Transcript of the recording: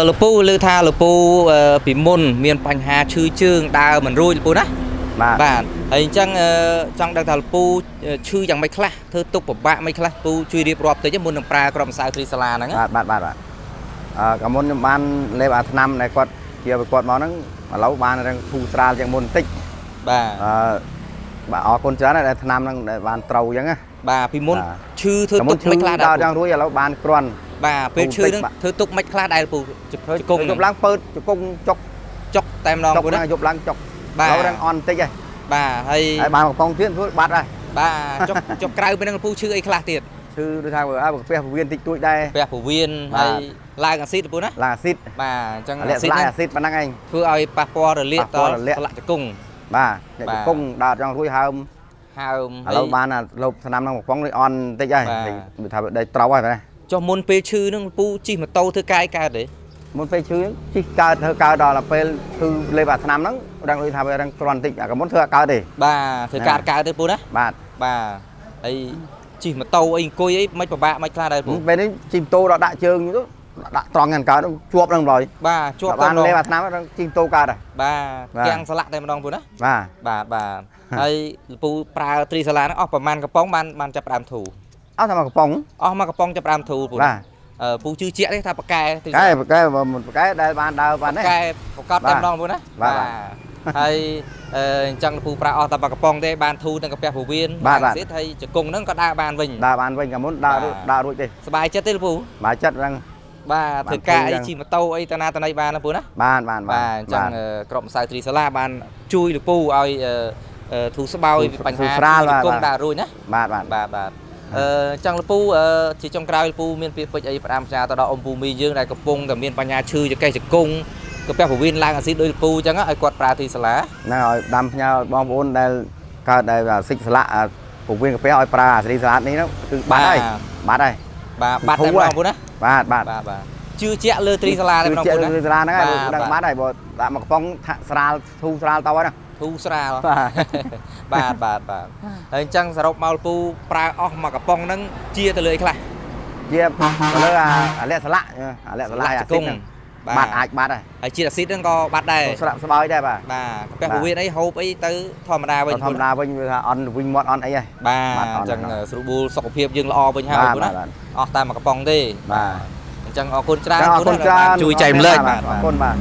លពូលើថាលពូពីមុនមានបញ្ហាឈឺជើងដើរមិនរួចលពូណាបាទហើយអញ្ចឹងចង់ដឹងថាលពូឈឺយ៉ាងម៉េចខ្លះធ្វើទុកពិបាកមិនខ្លះពូជួយរៀបរាប់តិចមុននឹងប្រើក្រមម្សៅទ្រីសាឡាហ្នឹងបាទកាលមុនខ្ញុំបានលេបអាថ្នាំដែលគាត់ជាគាត់មកហ្នឹងឥឡូវបានរឹងធូរស្រាលជាងមុនបន្តិចបាទបាទអរគុណច្រើនដែលថ្នាំហ្នឹងដែលបានត្រូវអញ្ចឹងណាបាទពីមុនឈឺធ្វើទុកមិនខ្លះដល់យ៉ាងរួចឥឡូវបានគ្រាន់បាទពេលឈឺហ្នឹងធ្វើទុកមិនខ្លះដែលពូជង្គង់យប់ឡើងពើជង្គង់ចុកតែម្ដងពូណាយប់ឡើងចុកឥឡូវរឹងអន់បន្តិចហើយបាទហើយបានកំប៉ុងទៀតធ្វើបាត់ហើយបាទចុកក្រៅពីហ្នឹងពូឈឺអីខ្លះទៀតឈឺដូចថាពះពោះវៀនតិចតួចដែរពះពោះវៀនហើយឡើងអាស៊ីតពូណាឡើងអាស៊ីតបាទអញ្ចឹងអាស៊ីតប៉ុណ្ណឹងឯងធ្វើឲ្យប៉ះពាល់រលាកតស្លាក់ជង្គង់បាទជង្គង់ដើរចង់រួចហើមឥឡូវបានលុបថ្នាំហ្នឹងកំប៉ុងនេះអន់បន្តិចហើយថាដីត្រូវហើយណាចុះមុនពេលឈឺហ្នឹងពូជិះម៉ូតូធ្វើកាយកើតទេមុនពេលឈឺជិះកើតធ្វើកើតដល់ពេលឈឺលេបអាថ្នាំហ្នឹងដឹងថាវារឹងគ្រាន់បន្តិចអាកមុនធ្វើកើតទេបាទធ្វើកើតទេពូណាបាទហើយជិះម៉ូតូអីអង្គុយអីមិនពិបាកមិនខ្លះដែរពូពេលនេះជិះម៉ូតូដល់ដាក់ជើងទៅដាក់ត្រង់ហ្នឹងកើតជាប់ហ្នឹងឡើយបាទជាប់បានលេបអាថ្នាំហ្នឹងជិះម៉ូតូកើតហើយបាទទាំងស្លាក់តែម្ដងពូណាបាទហើយពូប្រើទ្រីសាឡាហ្នឹងអស់ប្រហែលកំប៉ុងបានចាប់ផ្ដើមធូរអស់តែមកកំប៉ុងអស់មកកំប៉ុងចាប់ផ្ដើមធូរពូពូជឿជាក់ទេថាប៉កែប៉កែដែលបានដើរបាននេះប៉កែប្រកាសតែម្ដងពូណាបាទហើយអញ្ចឹងពូប្រើអស់តែប៉កំប៉ុងទេបានធូរទាំងកាពះពោះវៀនទៀតហើយជង្គង់ហ្នឹងក៏ដើរបានវិញកាលមុនដើររួចទេសบายចិត្តទេពូសบายចិត្តហ្នឹងបាទធ្វើការអីជិះម៉ូតូអីតាណាបានណាពូណាបាទអញ្ចឹងក្រុមម្សៅទ្រីសាឡាបានជួយលពូឲ្យធូរស្បើយបញ្ហាជង្គង់ដើររួចណាបាទចង់លពូជាចុងក្រោយលពូមានពាក្យពេចន៍អីផ្ដាំផ្ញើទៅដល់អ៊ំពូមីយើងដែលកំពុងតែមានបញ្ហាឈឺចង្កេះជង្គង់កាពះពោះវៀនឡើងអាស៊ីតដោយលពូអញ្ចឹងឲ្យគាត់ប្រើទ្រីសាឡាហ្នឹងឲ្យដាំផ្ញើបងប្អូនដែលកើតដែលសិចស្លាក់ពោះវៀនកាពះឲ្យប្រើអាទ្រីសាឡានេះគឺបាត់ហើយបាត់តែម្ដងពូណាបាទជឿជាក់លើទ្រីសាឡាតែម្ដងពូណាទ្រីសាឡាហ្នឹងហើយដឹងបាត់ហើយបើដាក់មកកំប៉ុងស្រាលធូរស្រាលទៅហ្នឹងធូរស្រាលបាទហើយអញ្ចឹងសរុបមកលពូប្រើអស់មកកំប៉ុងហ្នឹងជាទៅលើអីខ្លះជាទៅលើអាលាក់ស្លាក់អាលាក់ស្លាក់អាស៊ីតហ្នឹងបាត់អាចបាត់ហើយជាតិអាស៊ីតហ្នឹងក៏បាត់ដែរស្លាក់ស្បើយដែរបាទកាពះពោះវៀនអីហូបអីទៅធម្មតាវិញធម្មតាវិញវាថាអន់វិញមាត់អន់អីហ៎បាទអញ្ចឹងស្រួលបួលសុខភាពយើងល្អវិញហើយពូណាអស់តែមកកំប៉ុងទេបាទអញ្ចឹងអរគុណច្រើនពូណាជួយចែករំលែកអរគុណបាទ